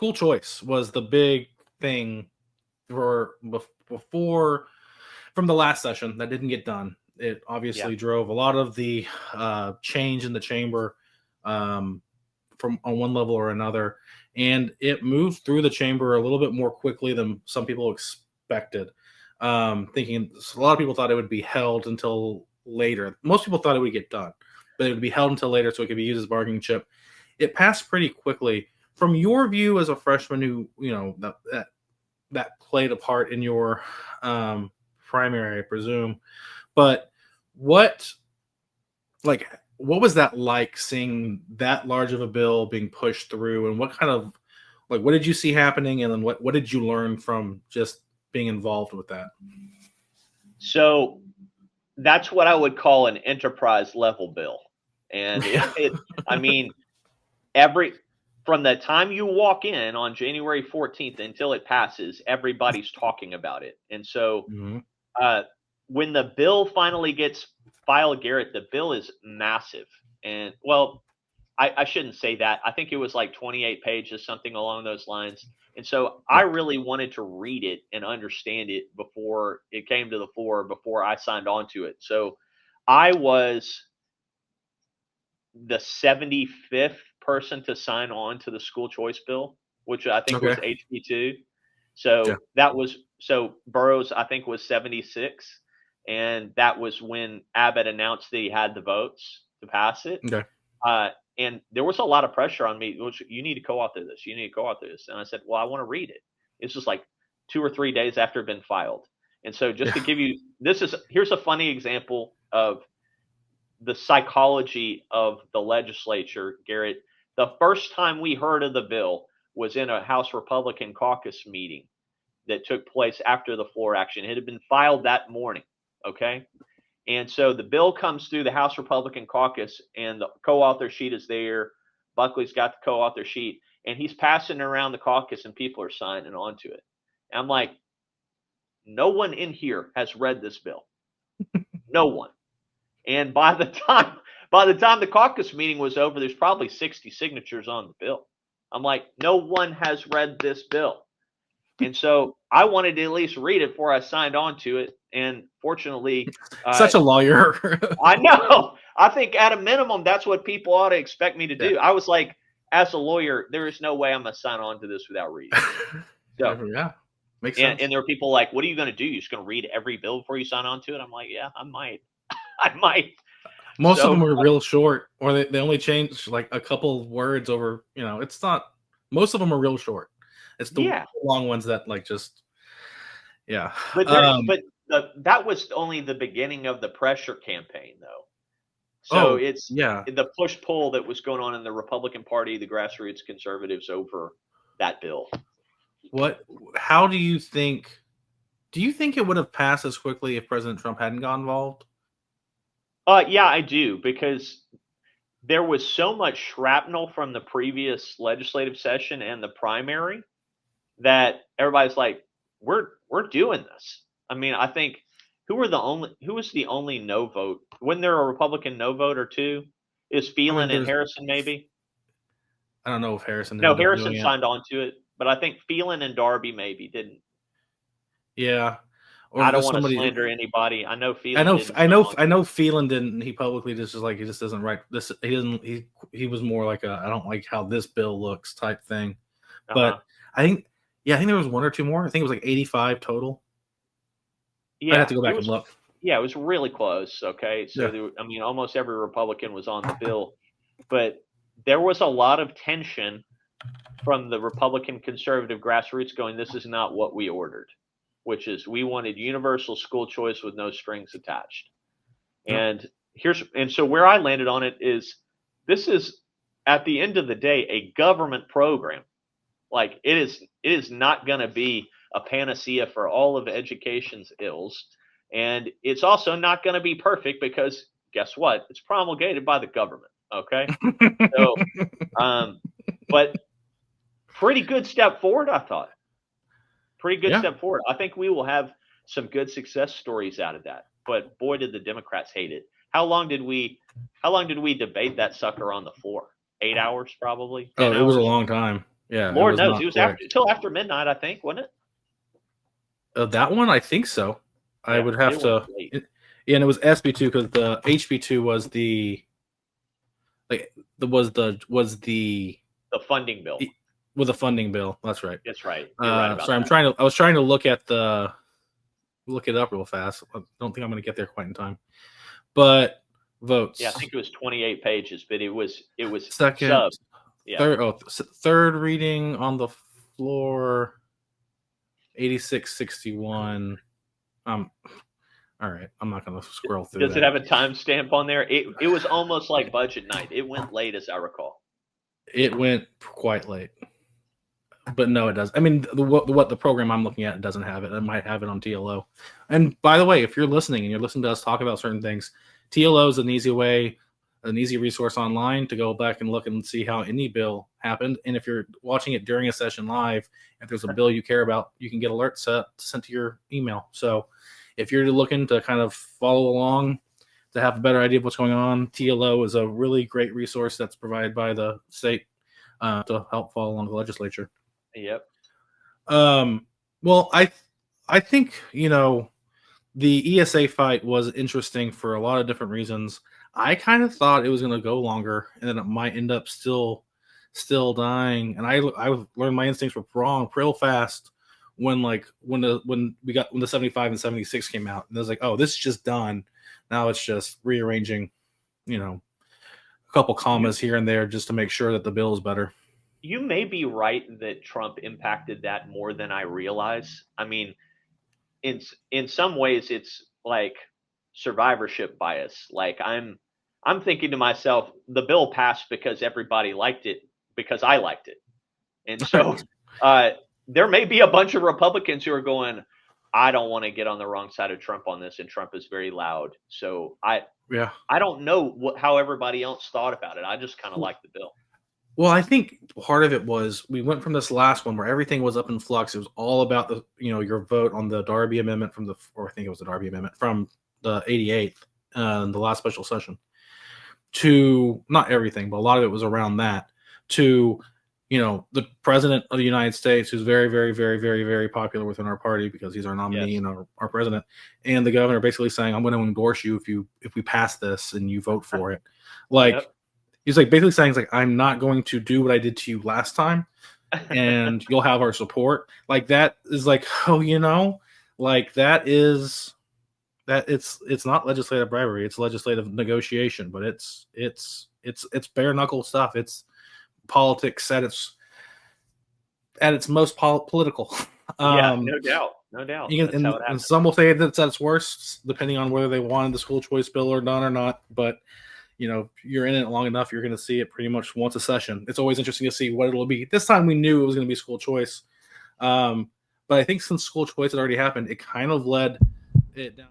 school choice was the big thing before from the last session that didn't get done. It obviously drove a lot of the change in the chamber from on one level or another, and it moved through the chamber a little bit more quickly than some people expected. Thinking a lot of people thought it would be held until later. Most people thought it would get done, but it would be held until later so it could be used as bargaining chip. It passed pretty quickly. From your view as a freshman who, that played a part in your primary, I presume, but what was that like, seeing that large of a bill being pushed through, and what kind of what did you see happening, and then what did you learn from just being involved with that? So that's what I would call an enterprise level bill. And I mean, from the time you walk in on January 14th until it passes, everybody's talking about it. And so when the bill finally gets filed, Garrett, the bill is massive. And well, I shouldn't say that. I think it was like 28 pages, something along those lines. And so I really wanted to read it and understand it before it came to the floor, before I signed on to it. So I was the 75th person to sign on to the school choice bill, which I think was HB2. So so Burroughs, I think, was 76. And that was when Abbott announced that he had the votes to pass it. Okay. And there was a lot of pressure on me. You need to co-author this. You need to co-author this. And I said, well, I want to read it. It's just like 2 or 3 days after it had been filed. And so just to give you, here's a funny example of the psychology of the legislature, Garrett. The first time we heard of the bill was in a House Republican caucus meeting that took place after the floor action. It had been filed that morning. Okay. And so the bill comes through the House Republican caucus, and the co-author sheet is there. Buckley's got the co-author sheet, and he's passing around the caucus, and people are signing onto it. And I'm like, no one in here has read this bill. No one. And by the time the caucus meeting was over, there's probably 60 signatures on the bill. I'm like, no one has read this bill. And so I wanted to at least read it before I signed on to it. And fortunately, such a lawyer. I know. I think at a minimum, that's what people ought to expect me to do. I was like, as a lawyer, there is no way I'm going to sign on to this without reading. So, makes sense. And there are people like, what are you going to do? You're just going to read every bill before you sign on to it? I'm like, yeah, I might. I might. Most of them are real short, or they only change like a couple of words over. It's not. Most of them are real short. It's the long ones that But that was only the beginning of the pressure campaign, though. So it's the push-pull that was going on in the Republican Party, the grassroots conservatives, over that bill. How do you think? Do you think it would have passed as quickly if President Trump hadn't got involved? Yeah, I do, because there was so much shrapnel from the previous legislative session and the primary that everybody's like, we're doing this. I mean, I think who was the only no vote? Wasn't there a Republican no vote or two? Is Phelan and Harrison maybe? I don't know if Harrison. No, Harrison signed on to it, but I think Phelan and Darby maybe didn't. Yeah. Or I don't want to slander anybody. I know Phelan. I know Phelan didn't. He publicly he just doesn't write this. He doesn't. He was more like I don't like how this bill looks type thing. But I think there was one or two more. I think it was like 85 total. Yeah, I have to go back and look. Yeah, it was really close. Okay, so almost every Republican was on the bill, but there was a lot of tension from the Republican conservative grassroots going, "This is not what we ordered," which is we wanted universal school choice with no strings attached. And so where I landed on it is, this is at the end of the day a government program. Like it is not going to be a panacea for all of education's ills. And it's also not going to be perfect because guess what? It's promulgated by the government. Okay. So, but pretty good step forward, I thought. Pretty good step forward. I think we will have some good success stories out of that. But boy, did the Democrats hate it. How long did we debate that sucker on the floor? 8 hours, probably. Oh, it was a long time. Yeah, it Lord was knows not it was quick. till after midnight, I think, wasn't it? That one, I think so. I Yeah, would have it went to. late. And it was SB2 because the HB2 was the like the The funding bill. with a funding bill. That's right. That's right. You're right about Sorry, that. I was trying to look it up real fast. I don't think I'm going to get there quite in time. But votes. Yeah, I think it was 28 pages, but it was Second, sub. Yeah. third reading on the floor, 8661. All right, I'm not going to scroll through. Does it have a timestamp on there? It was almost like budget night. It went late, as I recall. It went quite late. But no, it does. I mean, what the program I'm looking at doesn't have it. It might have it on TLO. And by the way, if you're listening and you're listening to us talk about certain things, TLO is an easy resource online to go back and look and see how any bill happened. And if you're watching it during a session live, if there's a bill you care about, you can get alerts sent to your email. So if you're looking to kind of follow along to have a better idea of what's going on, TLO is a really great resource that's provided by the state to help follow along the legislature. Yep. Well, I think, the ESA fight was interesting for a lot of different reasons. I kind of thought it was going to go longer and then it might end up still dying. And I learned my instincts were wrong real fast when the 75 and 76 came out. And I was like, oh, this is just done. Now it's just rearranging, a couple commas here and there just to make sure that the bill is better. You may be right that Trump impacted that more than I realize. I mean, in some ways, it's like survivorship bias. Like I'm thinking to myself, the bill passed because everybody liked it because I liked it, and so there may be a bunch of Republicans who are going, I don't want to get on the wrong side of Trump on this, and Trump is very loud. So I don't know how everybody else thought about it. I just kind of like the bill. Well, I think part of it was we went from this last one where everything was up in flux. It was all about your vote on the Darby Amendment I think it was the Darby Amendment from the 88th, the last special session, to not everything, but a lot of it was around that, to, the president of the United States, who's very, very, very, very, very popular within our party because he's our nominee and our president, and the governor basically saying, I'm going to endorse you if we pass this and you vote for it. Like, he's like basically saying, I'm not going to do what I did to you last time, and you'll have our support. Like that is like, like that is that it's not legislative bribery, it's legislative negotiation, but it's bare knuckle stuff. It's politics at its most political. No doubt. And some will say that's at its worst, depending on whether they wanted the school choice bill or done or not. But you're in it long enough, you're going to see it pretty much once a session. It's always interesting to see what it'll be. This time we knew it was going to be school choice. But I think since school choice had already happened, it kind of led it down.